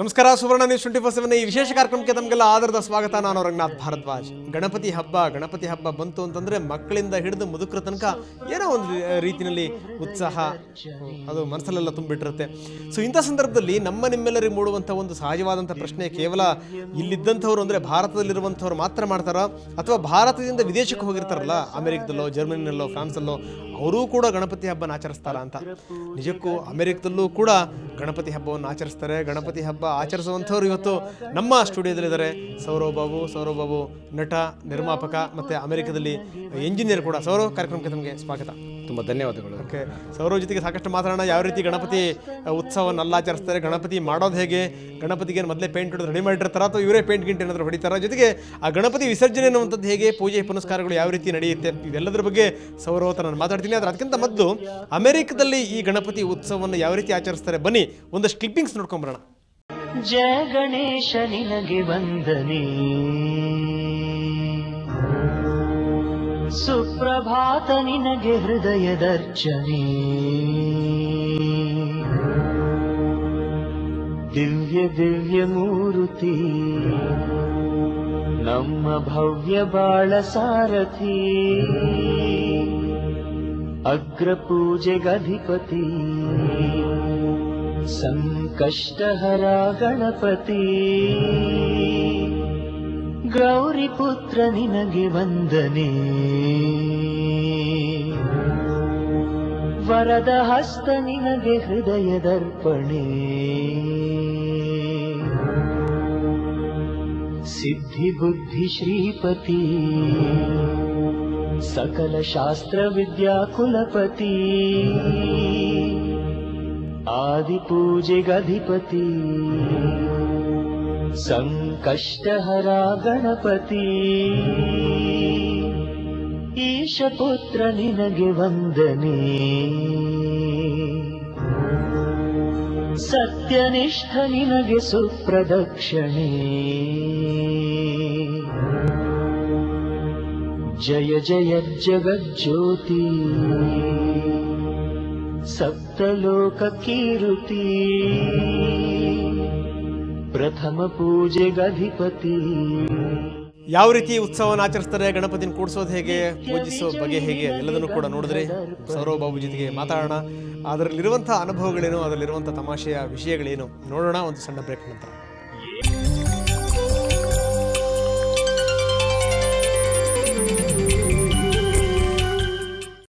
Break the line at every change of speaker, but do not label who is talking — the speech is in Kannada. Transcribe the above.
ನಮಸ್ಕಾರ. ಸುವರ್ಣ ನ್ಯೂಸ್ 24/7 ಈ ವಿಶೇಷ ಕಾರ್ಯಕ್ರಮಕ್ಕೆ ತಮಗೆಲ್ಲ ಆದರದ ಸ್ವಾಗತ. ನಾನು ರಂಗನಾಥ್ ಭಾರದ್ವಾಜ್. ಗಣಪತಿ ಹಬ್ಬ ಬಂತು ಅಂತಂದರೆ ಮಕ್ಕಳಿಂದ ಹಿಡಿದು ಮುದುಕರ ತನಕ ಏನೋ ಒಂದು ರೀತಿಯಲ್ಲಿ ಉತ್ಸಾಹ ಅದು ಮನಸ್ಸಲ್ಲೆಲ್ಲ ತುಂಬಿಟ್ಟಿರುತ್ತೆ. ಸೊ ಇಂಥ ಸಂದರ್ಭದಲ್ಲಿ ನಿಮ್ಮೆಲ್ಲರಿಗೆ ಮೂಡುವಂಥ ಒಂದು ಸಹಜವಾದಂಥ ಪ್ರಶ್ನೆ, ಕೇವಲ ಇಲ್ಲಿದ್ದಂಥವ್ರು ಅಂದರೆ ಭಾರತದಲ್ಲಿರುವಂಥವ್ರು ಮಾತ್ರ ಮಾಡ್ತಾರೋ ಅಥವಾ ಭಾರತದಿಂದ ವಿದೇಶಕ್ಕೆ ಹೋಗಿರ್ತಾರಲ್ಲ, ಅಮೆರಿಕದಲ್ಲೋ ಜರ್ಮನಿನಲ್ಲೋ ಫ್ರಾನ್ಸಲ್ಲೋ ಅವರೂ ಕೂಡ ಗಣಪತಿ ಹಬ್ಬನ ಆಚರಿಸ್ತಾರ ಅಂತ. ನಿಜಕ್ಕೂ ಅಮೆರಿಕದಲ್ಲೂ ಕೂಡ ಗಣಪತಿ ಹಬ್ಬವನ್ನು ಆಚರಿಸ್ತಾರೆ. ಗಣಪತಿ ಹಬ್ಬ ಆಚರಿಸುವಂಥವ್ರು ಇವತ್ತು ನಮ್ಮ ಸ್ಟುಡಿಯೋದಲ್ಲಿದ್ದಾರೆ. ಸೌರವ್ ಬಾಬು ನಟ, ನಿರ್ಮಾಪಕ ಮತ್ತು ಅಮೆರಿಕದಲ್ಲಿ ಎಂಜಿನಿಯರ್ ಕೂಡ. ಸೌರವ್, ಕಾರ್ಯಕ್ರಮಕ್ಕೆ ತಮಗೆ ಸ್ವಾಗತ.
ತುಂಬ ಧನ್ಯವಾದಗಳು.
ಓಕೆ, ಸೌರವ್ ಜೊತೆಗೆ ಸಾಕಷ್ಟು ಮಾತಾಡೋಣ. ಯಾವ ರೀತಿ ಗಣಪತಿ ಉತ್ಸವವನ್ನು ಆಚರಿಸ್ತಾರೆ, ಗಣಪತಿ ಮಾಡೋದು ಹೇಗೆ, ಗಣಪತಿಗೆ ಮೊದಲೇ ಪೇಂಟ್ ಹೊಡೆದು ರೆಡಿ ಮಾಡಿರ್ತಾರ ಅಥವಾ ಇವರೇ ಪೇಂಟ್ ಗಿಂಟ್ ಏನಾದರೂ ಹೊಡಿತಾರ, ಜೊತೆಗೆ ಆ ಗಣಪತಿ ವಿಸರ್ಜನೆ ಅನ್ನುವಂಥದ್ದು ಹೇಗೆ, ಪೂಜೆ ಪುನಸ್ಕಾರಗಳು ಯಾವ ರೀತಿ ನಡೆಯುತ್ತೆ, ಇದೆಲ್ಲದರ ಬಗ್ಗೆ ಸೌರವ್ ಹತ್ರ ನಾನು ಮಾತಾಡ್ತೀನಿ. ಆದರೆ ಅದಕ್ಕಿಂತ ಮೊದಲು ಅಮೆರಿಕದಲ್ಲಿ ಈ ಗಣಪತಿ ಉತ್ಸವವನ್ನು ಯಾವ ರೀತಿ ಆಚರಿಸ್ತಾರೆ ಬನ್ನಿ ಒಂದಷ್ಟು ಕ್ಲಿಪ್ಪಿಂಗ್ಸ್ ನೋಡ್ಕೊಂಬರೋಣ.
ಜಯ ಗಣೇಶ ನಿನಗೆ ವಂದನೆ, ಸುಪ್ರಭಾತ ನಿನಗೆ ಹೃದಯದರ್ಚನೆ, ದಿವ್ಯ ಮೂರುತಿ ನಮ್ಮ ಭವ್ಯ ಬಾಳ ಸಾರಥಿ, ಅಗ್ರಪೂಜೆಗಧಿಪತಿ ಸಂಕಷ್ಟಹರ ಗಣಪತಿ, ಗೌರಿ ಪುತ್ರ ನಿನಗೆ ವಂದನೆ, ವರದ ಹಸ್ತ ನಿನಗೆ ಹೃದಯದರ್ಪಣೆ, ಸಿದ್ಧಿ ಬುದ್ಧಿ ಶ್ರೀಪತಿ ಸಕಲ ಶಾಸ್ತ್ರ ವಿದ್ಯಾ ಕುಲಪತಿ, ಆದಿ ಪೂಜೆಗಧಿಪತಿ ಸಂಕಷ್ಟಹರ ಗಣಪತಿ, ಈಶಪುತ್ರ ನಿನಗೆ ವಂದನೆ, ಸತ್ಯನಿಷ್ಠ ನಿನಗೆ ಸುಪ್ರದಕ್ಷಿಣೆ, ಜಯ ಜಯ ಜಗಜ್ಯೋತಿ ಸಪ್ತಲೋಕ ಕೀರುತಿ, ಪ್ರಥಮ ಪೂಜೆಗಧಿಪತಿ.
ಯಾವ ರೀತಿ ಉತ್ಸವವನ್ನು ಆಚರಿಸ್ತಾರೆ, ಗಣಪತಿನ ಕೂಡಿಸೋದು ಹೇಗೆ, ಪೂಜಿಸೋ ಬಗೆ ಹೇಗೆ, ಎಲ್ಲದನ್ನು ಕೂಡ ನೋಡಿದ್ರೆ ಸೌರವ್ ಬಾಬು ಜೊತೆಗೆ ಮಾತಾಡೋಣ. ಅದರಲ್ಲಿರುವಂಥ ಅನುಭವಗಳೇನು, ಅದರಲ್ಲಿರುವಂಥ ತಮಾಷೆಯ ವಿಷಯಗಳೇನು ನೋಡೋಣ ಒಂದು ಸಣ್ಣ ಬ್ರೇಕ್ ನಂತರ.